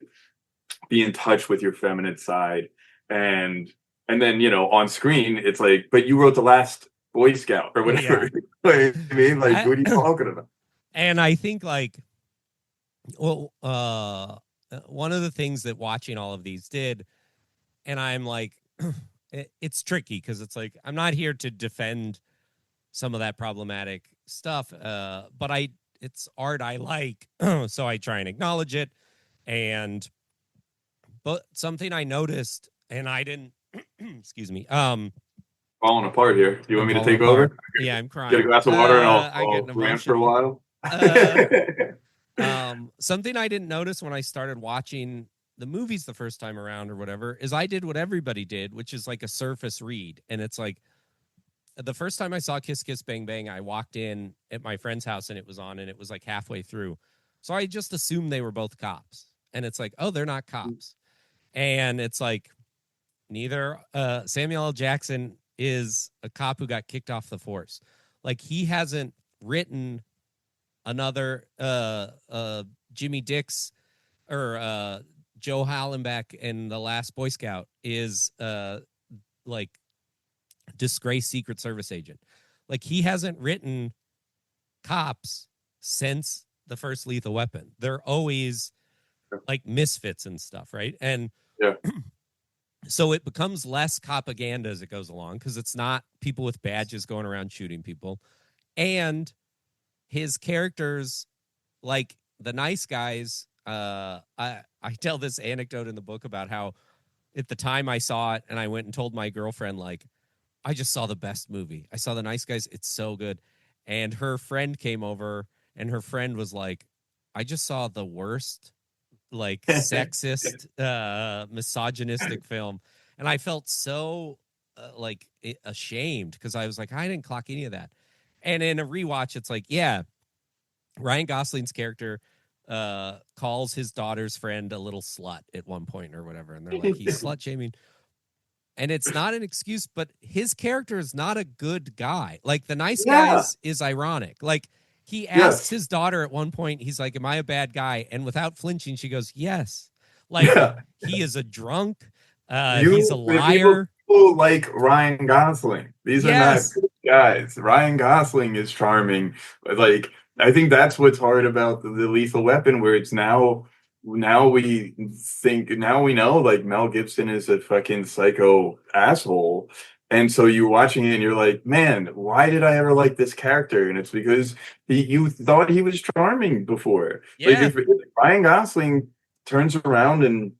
be in touch with your feminine side. And then on screen it's like, but you wrote The Last Boy Scout or yeah. whatever. I mean, like, I, what are you talking about? and I think like, well, one of the things that watching all of these did, and I'm like, it's tricky because it's like I'm not here to defend some of that problematic stuff, but it's art I like, so I try and acknowledge it. And but something I noticed, and I didn't, excuse me, Falling apart here. Do you want I'm me to falling take over? apart. Yeah, I'm Get a crying. glass of water and I get I'll an rant for a emotional. while. Uh, Something I didn't notice when I started watching the movies the first time around or whatever is I did what everybody did, which is like a surface read. And it's like the first time I saw Kiss Kiss Bang Bang, I walked in at my friend's house and it was on, and it was like halfway through. So I just assumed they were both cops. And it's like, oh, they're not cops. And it's like neither Samuel L. Jackson is a cop who got kicked off the force. Like he hasn't written another Jimmy Dix or Joe Hallenbeck in The Last Boy Scout is like disgraced Secret Service agent. Like, he hasn't written cops since the first Lethal Weapon. They're always like misfits and stuff, right? And Yeah. so it becomes less propaganda as it goes along, because it's not people with badges going around shooting people. And his characters, like the nice guys, I tell this anecdote in the book about how at the time I saw it and I went and told my girlfriend, like, I just saw the best movie. I saw The Nice Guys. It's so good. And her friend came over and her friend was like, I just saw the worst, like, sexist, misogynistic film. And I felt so like ashamed, because I was like, I didn't clock any of that. And in a rewatch, it's like, yeah, Ryan Gosling's character calls his daughter's friend a little slut at one point or whatever. And they're like, he's slut shaming. And it's not an excuse, but his character is not a good guy. Like, the nice Yeah. guys is ironic. Like, he asks Yes. his daughter at one point, he's like, am I a bad guy? And without flinching, she goes, yes. Like, Yeah. he is a drunk. He's a People, liar. people like Ryan Gosling. These are not Yes. good guys. Ryan Gosling is charming. Like, I think that's what's hard about the Lethal Weapon, where it's now we know like Mel Gibson is a fucking psycho asshole. And so you're watching it and you're like, man, why did I ever like this character? And it's because you thought he was charming before. Like, Yeah. if Ryan Gosling turns around and,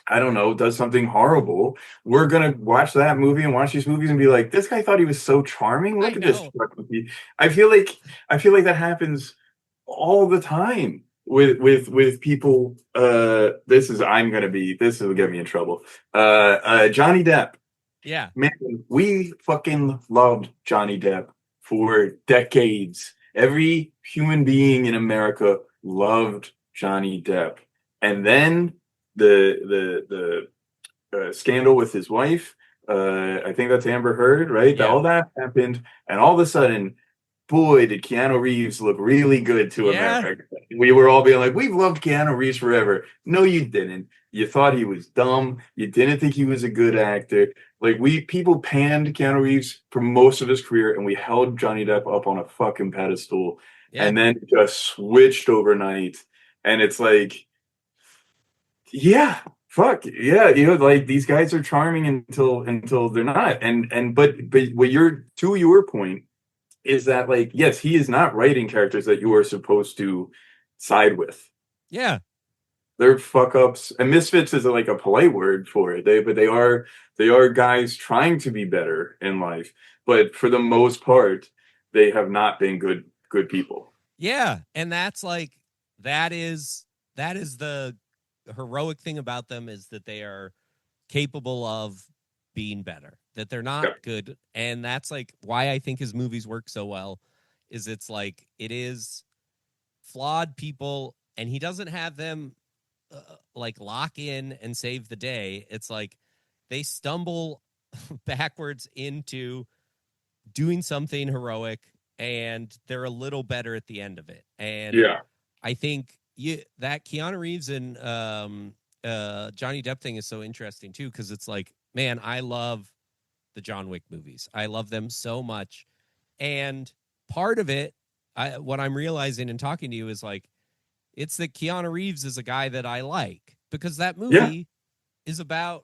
I don't know, does something horrible, we're gonna watch that movie and watch these movies and be like, this guy thought he was so charming. I Look at this know. movie. I feel like that happens all the time with people. This will get me in trouble. Johnny Depp. Yeah. Man, we fucking loved Johnny Depp for decades. Every human being in America loved Johnny Depp. And then the scandal with his wife, I think that's Amber Heard, right? Yeah. All that happened, and all of a sudden, boy, did Keanu Reeves look really good to Yeah. America. We were all being like, we've loved Keanu Reeves forever. No, you didn't. You thought he was dumb. You didn't think he was a good actor. Like, people panned Keanu Reeves for most of his career, and we held Johnny Depp up on a fucking pedestal, Yeah. and then just switched overnight. And it's like, yeah, fuck yeah, like, these guys are charming until they're not. But what you're to your point is that, like, yes, he is not writing characters that you are supposed to side with. Yeah. They're fuck ups, and misfits is like a polite word for it. They are guys trying to be better in life, but for the most part, they have not been good people. Yeah. And that's like, that is the heroic thing about them, is that they are capable of being better, that they're not Yeah. good. And that's like why I think his movies work so well, is it's like, it is flawed people, and he doesn't have them like lock in and save the day. It's like they stumble backwards into doing something heroic, and they're a little better at the end of it. And Yeah. I think that Keanu Reeves and Johnny Depp thing is so interesting too, because it's like, man, I love the John Wick movies. I love them so much. And part of it, what I'm realizing in talking to you, is like, it's that Keanu Reeves is a guy that I like, because that Yeah. movie is about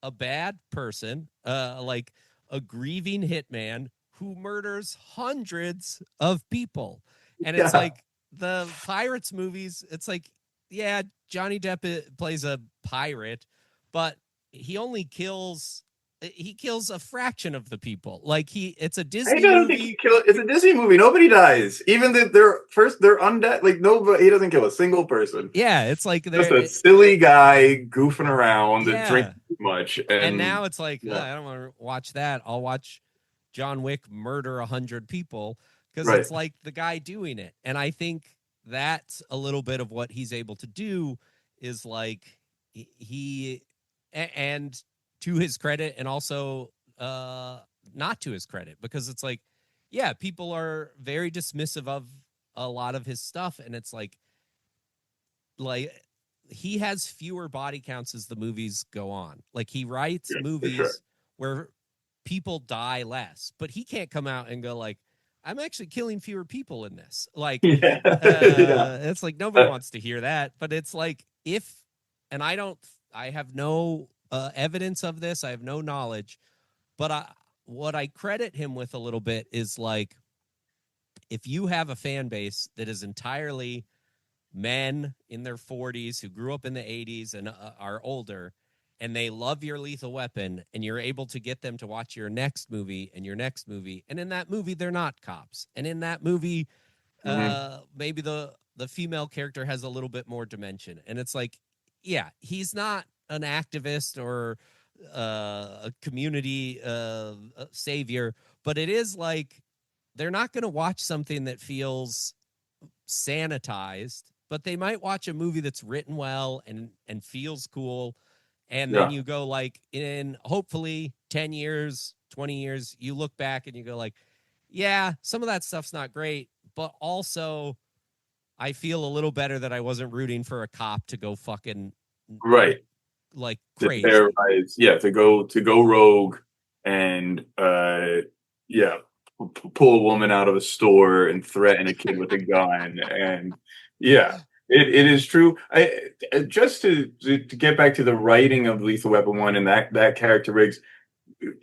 a bad person, like a grieving hitman who murders hundreds of people. And it's Yeah. like the Pirates movies, it's like, yeah, Johnny Depp plays a pirate, but he only kills a fraction of the people. Like, it's a I Disney don't think he movie. killed. It's a Disney movie. Nobody dies. Even they're undead. Like, nobody. He doesn't kill a single person. Yeah, it's like Just a they're silly guy goofing around and yeah. drinking too much. And And now it's like, yeah, I don't want to watch that. I'll watch John Wick murder 100 people, because right. it's like the guy doing it. And I think that's a little bit of what he's able to do, is like and to his credit, and also not to his credit, because it's like, yeah, people are very dismissive of a lot of his stuff, and it's like he has fewer body counts as the movies go on. Like, he writes Yeah, for sure. movies where people die less, but he can't come out and go like, I'm actually killing fewer people in this. Like, Yeah. Yeah. it's like nobody wants to hear that. But it's like and I have no evidence of this. I have no knowledge, but what I credit him with a little bit is like, if you have a fan base that is entirely men in their 40s who grew up in the 80s and are older, and they love your Lethal Weapon, and you're able to get them to watch your next movie and your next movie, and in that movie they're not cops, and in that movie maybe the female character has a little bit more dimension, and it's like, yeah, he's not an activist or a community savior, but it is like they're not going to watch something that feels sanitized, but they might watch a movie that's written well and feels cool. And then Yeah. you go like, in hopefully 10 years, 20 years, you look back and you go like, yeah, some of that stuff's not great, but also I feel a little better that I wasn't rooting for a cop to go fucking Right. like To crazy. terrorize, yeah, to go rogue and yeah, pull a woman out of a store and threaten a kid with a gun. And yeah, it is true. I just to get back to the writing of Lethal Weapon 1 and that character Riggs,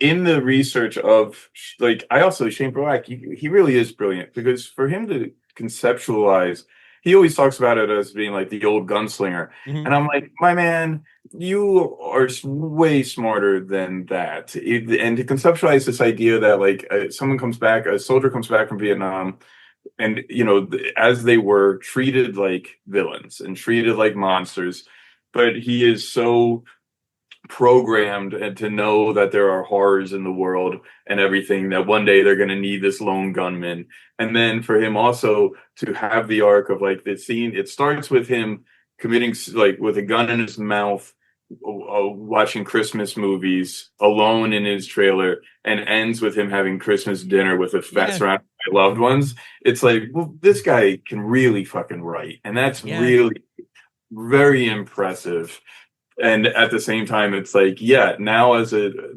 in the research of, like, I also Shane Black, he really is brilliant, because for him to conceptualize, he always talks about it as being like the old gunslinger. Mm-hmm. And I'm like, my man, you are way smarter than that. And to conceptualize this idea that like a soldier comes back from Vietnam, and as they were treated like villains and treated like monsters, but he is so programmed and to know that there are horrors in the world and everything, that one day they're going to need this lone gunman. And then for him also to have the arc of like the scene, it starts with him committing, like, with a gun in his mouth, watching Christmas movies alone in his trailer, and ends with him having Christmas dinner with a fest around loved ones. It's like, well, this guy can really fucking write, and that's really very impressive. And at the same time, it's like, yeah, now as an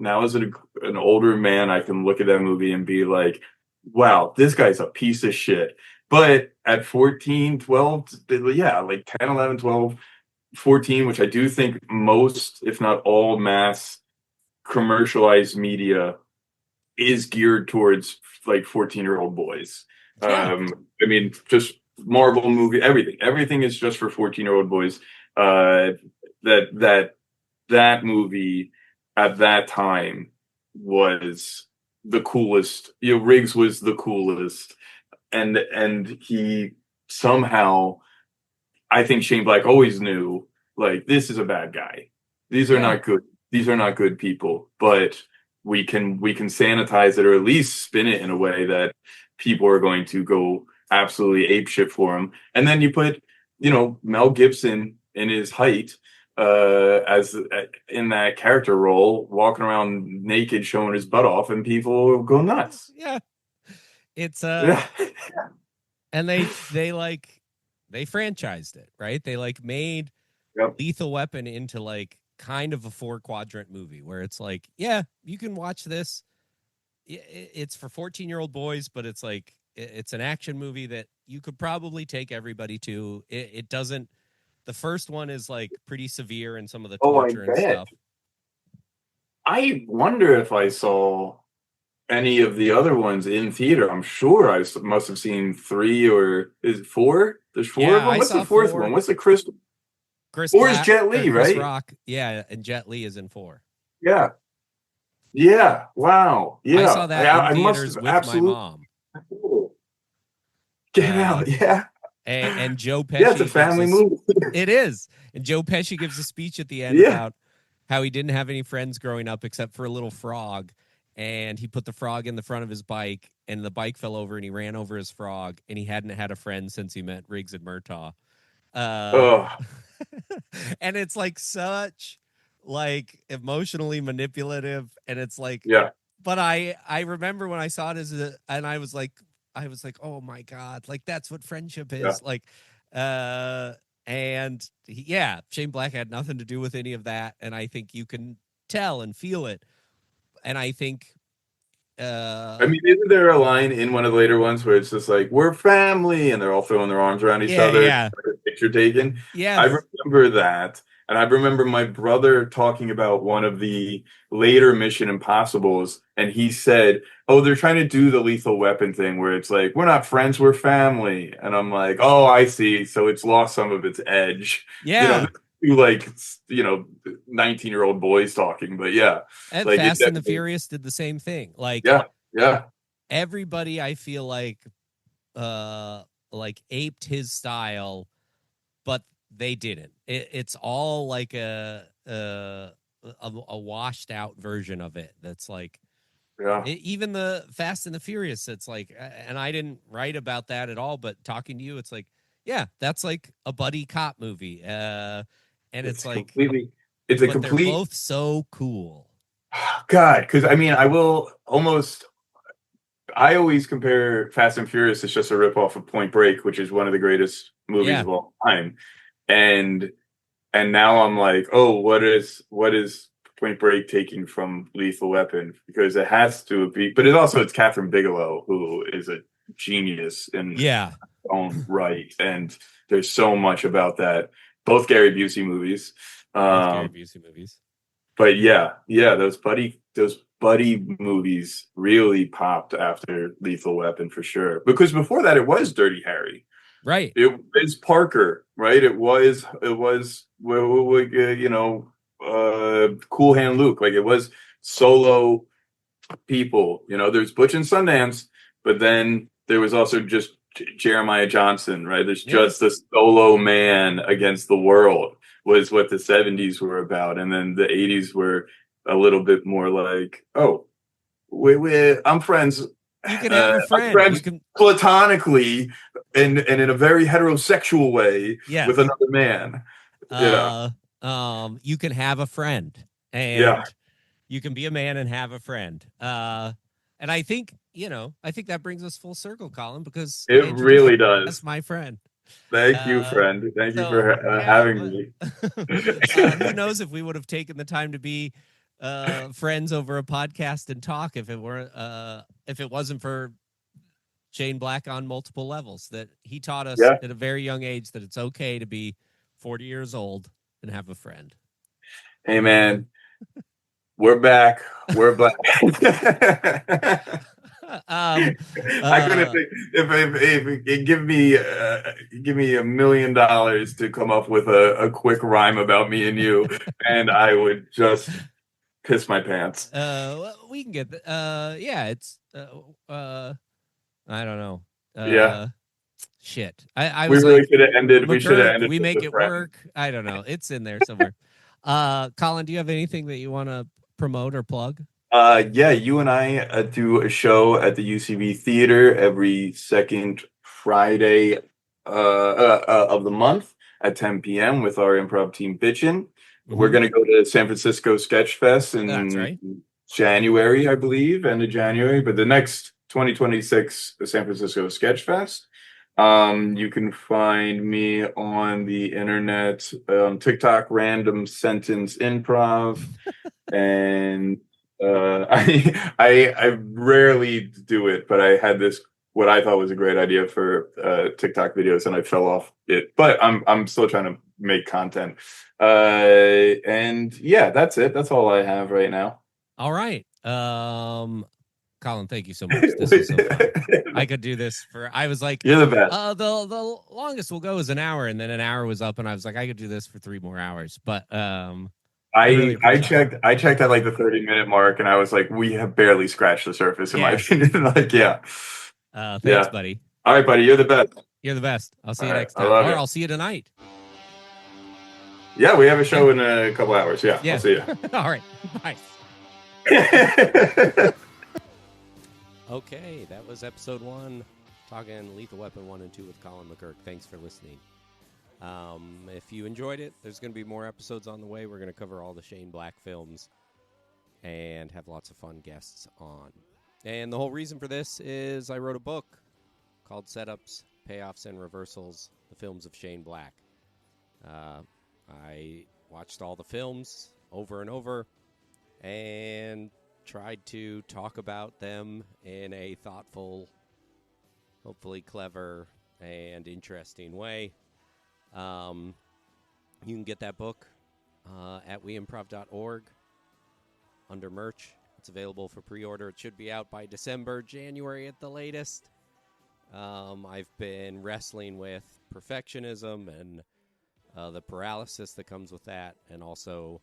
older man, I can look at that movie and be like, wow, this guy's a piece of shit. But at 14, 12, yeah, like 10, 11, 12, 14, which I do think most, if not all, mass commercialized media is geared towards like 14-year-old boys. I mean, just Marvel movie, everything is just for 14-year-old boys. That movie at that time was the coolest. Riggs was the coolest, and he somehow, I think Shane Black always knew, like, this is a bad guy. These are not good. These are not good people. But we can sanitize it, or at least spin it in a way that people are going to go absolutely apeshit for him. And then you put, Mel Gibson in his height, as in that character role, walking around naked, showing his butt off, and people go nuts. Yeah, it's and they franchised it, right? They like made Lethal Weapon into like kind of a 4-quadrant movie where it's like, yeah, you can watch this. It's for 14-year-old boys, but it's like, it's an action movie that you could probably take everybody to. It doesn't. The first one is like pretty severe in some of the torture and stuff. I wonder if I saw any of the other ones in theater. I'm sure I must have seen 3, or is it 4? There's 4 of them. What's the 4th one? What's the Chris 4 is Jet Li, right? Rock. Yeah, and Jet Li is in 4. Yeah. Yeah. Wow. Yeah. I saw that in theaters with my mom. Get out. Yeah. And Joe Pesci. Yeah, it's a family movie. It is. And Joe Pesci gives a speech at the end about how he didn't have any friends growing up except for a little frog. And he put the frog in the front of his bike, and the bike fell over, and he ran over his frog, and he hadn't had a friend since he met Riggs and Murtaugh. And it's like such like emotionally manipulative, and it's like, but I remember when I saw it and I was like, oh my God, like that's what friendship is. Like, and Shane Black had nothing to do with any of that, and I think you can tell and feel it. And I think I mean, isn't there a line in one of the later ones where it's just like, we're family, and they're all throwing their arms around each other, yeah. like a picture taken? I Yes. remember that. And I remember my brother talking about one of the later Mission Impossibles, and he said, oh, they're trying to do the Lethal Weapon thing where it's like, we're not friends, we're family. And I'm like, oh, I see. So it's lost some of its edge. Yeah. Like, 19-year-old boys talking, but yeah. And Like, it Fast and the definitely, Furious did the same thing. Like, yeah, yeah. everybody, I feel like aped his style, but they didn't. It's all like a washed out version of it. That's like, Yeah. even the Fast and the Furious. It's like, and I didn't write about that at all, but talking to you, it's like, yeah, that's like a buddy cop movie. And it's like, it's a but they're complete, both so cool. God, because I mean, I always compare Fast and Furious as just a ripoff of Point Break, which is one of the greatest movies Yeah. of all time. And now I'm like, oh, what is Point Break taking from Lethal Weapon? Because it has to be, but it's Catherine Bigelow, who is a genius in Yeah. her own right, and there's so much about that. Both Gary Busey movies. Both Gary Busey movies. But yeah, those buddy movies really popped after Lethal Weapon for sure. Because before that, it was Dirty Harry. Right. It was Parker, right? It was Cool Hand Luke. Like, it was solo people. There's Butch and Sundance, but then there was also just Jeremiah Johnson, right? There's just a solo man against the world was what the 70s were about. And then the 80s were a little bit more like, oh, I'm friends. You can have a friend. Friends you can platonically and in a very heterosexual way with another man. You can have a friend, and you can be a man and have a friend. And I think that brings us full circle, Colin, because it really does. That's my friend. Thank you, friend. Thank you for having me. Who knows if we would have taken the time to be friends over a podcast and talk if it wasn't for Shane Black on multiple levels. That he taught us at a very young age that it's okay to be 40 years old and have a friend. Hey, man, we're back. We're black. I couldn't think if it give me $1 million to come up with a quick rhyme about me and you, and I would just piss my pants. We can get it's I don't know. Shit. We really should have ended. We should have ended. We make it work. I don't know. It's in there somewhere. Colin, do you have anything that you want to promote or plug? You and I do a show at the UCB Theater every second Friday of the month at 10 p.m. with our improv team Bitchin. Mm-hmm. We're going to go to San Francisco Sketch Fest in January, I believe, end of January. But the next 2026 San Francisco Sketch Fest. You can find me on the internet, TikTok, Random Sentence Improv, and I rarely do it, but I had this what I thought was a great idea for TikTok videos, and I fell off it. But I'm still trying to make content, and that's it. That's all I have right now. All right. Colin, thank you so much. This was so fun. I could do this I was like, you're the best. The longest we'll go is an hour, and then an hour was up, and I was like, I could do this for 3 more hours. But I checked at like the 30-minute mark, and I was like, we have barely scratched the surface, in my opinion. Thanks, buddy. All right, buddy, you're the best. You're the best. I'll see you next time, I'll see you tonight. Yeah, we have a show in a couple hours. Yeah. I'll see you. All right, bye. Okay, that was episode 1, talking Lethal Weapon 1 and 2 with Colin McGurk. Thanks for listening. If you enjoyed it, there's going to be more episodes on the way. We're going to cover all the Shane Black films and have lots of fun guests on. And the whole reason for this is I wrote a book called Setups, Payoffs, and Reversals, the films of Shane Black. I watched all the films over and over and tried to talk about them in a thoughtful, hopefully clever, and interesting way. You can get that book at weimprov.org under merch. It's available for pre-order. It should be out by December, January at the latest. I've been wrestling with perfectionism and the paralysis that comes with that, and also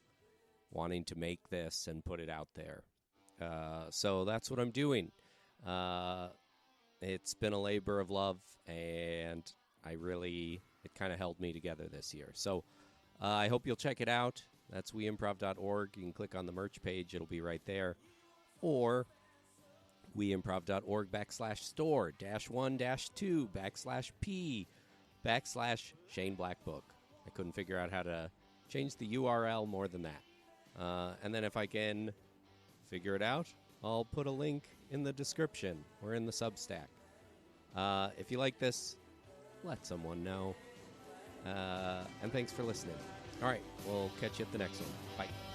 wanting to make this and put it out there. So that's what I'm doing. It's been a labor of love, and it kind of held me together this year. So I hope you'll check it out. That's weimprov.org. You can click on the merch page. It'll be right there. Or weimprov.org/store-1-2/P/Shane Black Book. I couldn't figure out how to change the URL more than that. And then if I can figure it out, I'll put a link in the description or in the Substack. If you like this, let someone know. And thanks for listening. All right, we'll catch you at the next one. Bye.